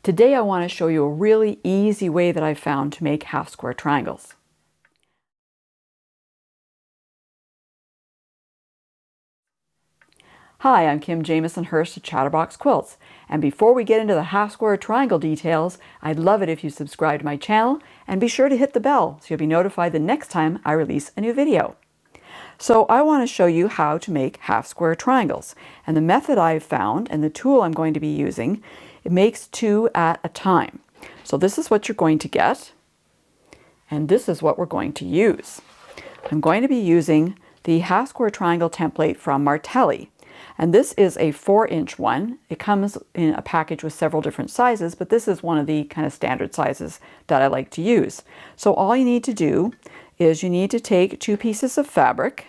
Today I want to show you a really easy way that I've found to make half-square triangles. Hi, I'm Kim Jamieson-Hirst at Chatterbox Quilts, and before we get into the half-square triangle details, I'd love it if you subscribe to my channel and be sure to hit the bell so you'll be notified the next time I release a new video. So I want to show you how to make half-square triangles, and the method I've found and the tool I'm going to be using, it makes two at a time. So this is what you're going to get, and this is what we're going to use. I'm going to be using the half-square triangle template from Martelli, and this is a 4-inch one. It comes in a package with several different sizes, but this is one of the kind of standard sizes that I like to use. So all you need to do is you need to take two pieces of fabric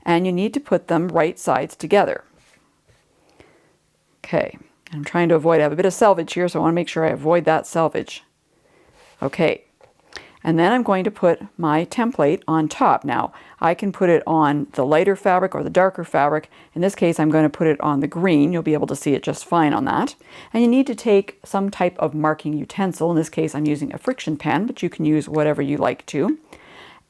and you need to put them right sides together. Okay, I'm trying to avoid, I have a bit of selvage here, so I want to make sure I avoid that selvage. Okay, and then I'm going to put my template on top. Now, I can put it on the lighter fabric or the darker fabric. In this case, I'm going to put it on the green. You'll be able to see it just fine on that. And you need to take some type of marking utensil. In this case, I'm using a friction pen, but you can use whatever you like to.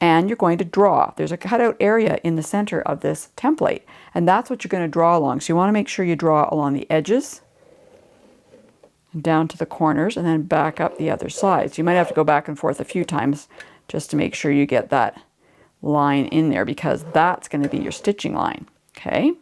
And you're going to draw. There's a cutout area in the center of this template, and that's what you're going to draw along. So you want to make sure you draw along the edges, down to the corners, and then back up the other sides. You might have to go back and forth a few times just to make sure you get that line in there, because that's going to be your stitching line. Okay,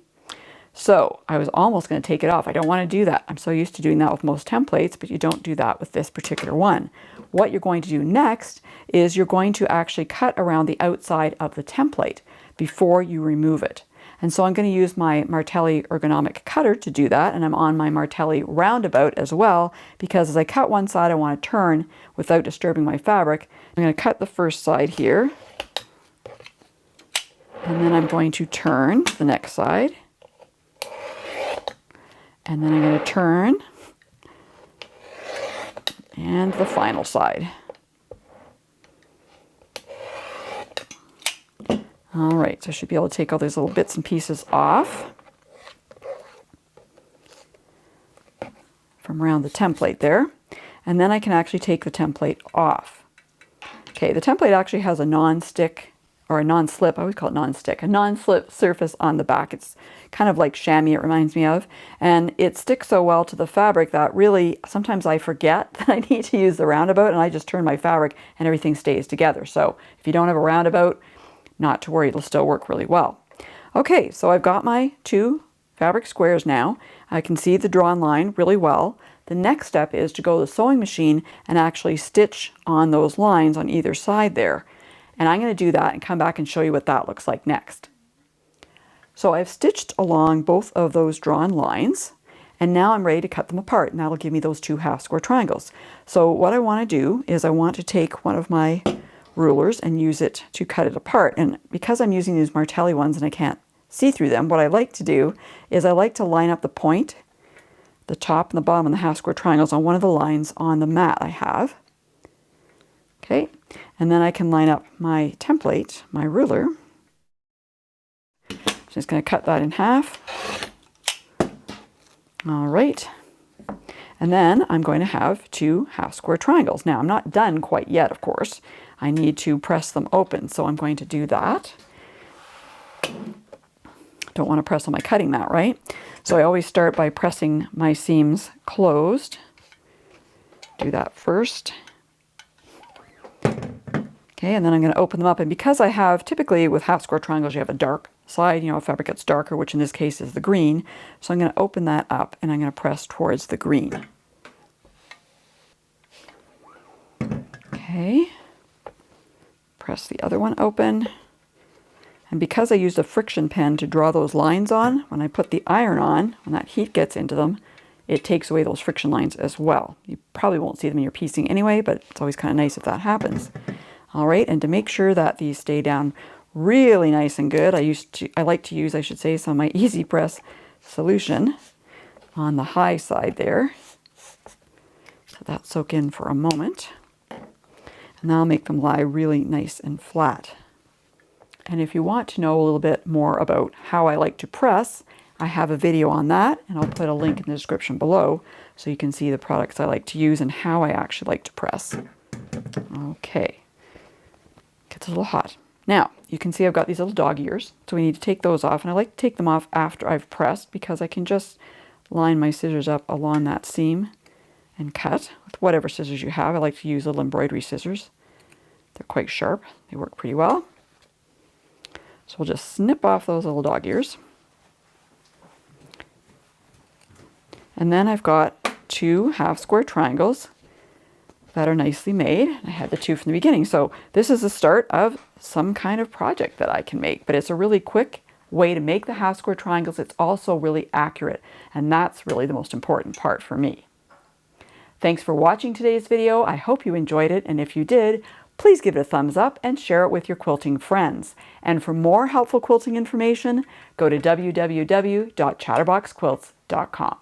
so I was almost going to take it off. I don't want to do that. I'm so used to doing that with most templates, but you don't do that with this particular one. What you're going to do next is you're going to actually cut around the outside of the template before you remove it. And so I'm going to use my Martelli ergonomic cutter to do that, and I'm on my Martelli roundabout as well, because as I cut one side I want to turn without disturbing my fabric. I'm going to cut the first side here, and then I'm going to turn the next side, and then I'm going to turn and the final side. All right, so I should be able to take all these little bits and pieces off from around the template there. And then I can actually take the template off. Okay, the template actually has a non-stick, or a non-slip, I always call it non-stick, a non-slip surface on the back. It's kind of like chamois, it reminds me of. And it sticks so well to the fabric that really, sometimes I forget that I need to use the roundabout, and I just turn my fabric and everything stays together. So if you don't have a roundabout, not to worry, it'll still work really well. Okay, so I've got my two fabric squares now. I can see the drawn line really well. The next step is to go to the sewing machine and actually stitch on those lines on either side there. And I'm going to do that and come back and show you what that looks like next. So I've stitched along both of those drawn lines, and now I'm ready to cut them apart, and that'll give me those two half-square triangles. So what I want to do is I want to take one of my rulers and use it to cut it apart. And because I'm using these Martelli ones and I can't see through them, what I like to do is I like to line up the point, the top and the bottom of the half-square triangles on one of the lines on the mat I have. Okay, and then I can line up my template, my ruler. Just going to cut that in half. All right. And then I'm going to have two half-square triangles. Now, I'm not done quite yet, of course. I need to press them open, so I'm going to do that. Don't want to press on my cutting mat, right? So I always start by pressing my seams closed. Do that first. Okay, and then I'm going to open them up. And because I have, typically with half-square triangles, you have a dark side, you know, fabric gets darker, which in this case is the green. So I'm going to open that up and I'm going to press towards the green. Okay. Press the other one open. And because I used a friction pen to draw those lines on, when I put the iron on, when that heat gets into them, it takes away those friction lines as well. You probably won't see them in your piecing anyway, but it's always kind of nice if that happens. All right, and to make sure that these stay down really nice and good, I like to use, I should say, some of my Easy Press solution on the high side there. Let that soak in for a moment. And that'll make them lie really nice and flat. And if you want to know a little bit more about how I like to press, I have a video on that, and I'll put a link in the description below so you can see the products I like to use and how I actually like to press. Okay, gets a little hot. Now, you can see I've got these little dog ears, so we need to take those off, and I like to take them off after I've pressed because I can just line my scissors up along that seam and cut with whatever scissors you have. I like to use little embroidery scissors. They're quite sharp. They work pretty well. So we'll just snip off those little dog ears. And then I've got 2 half-square triangles that are nicely made. I had the 2 from the beginning. So this is the start of some kind of project that I can make, but it's a really quick way to make the half-square triangles. It's also really accurate, and that's really the most important part for me. Thanks for watching today's video. I hope you enjoyed it, and if you did, please give it a thumbs up and share it with your quilting friends. And for more helpful quilting information, go to www.chatterboxquilts.com.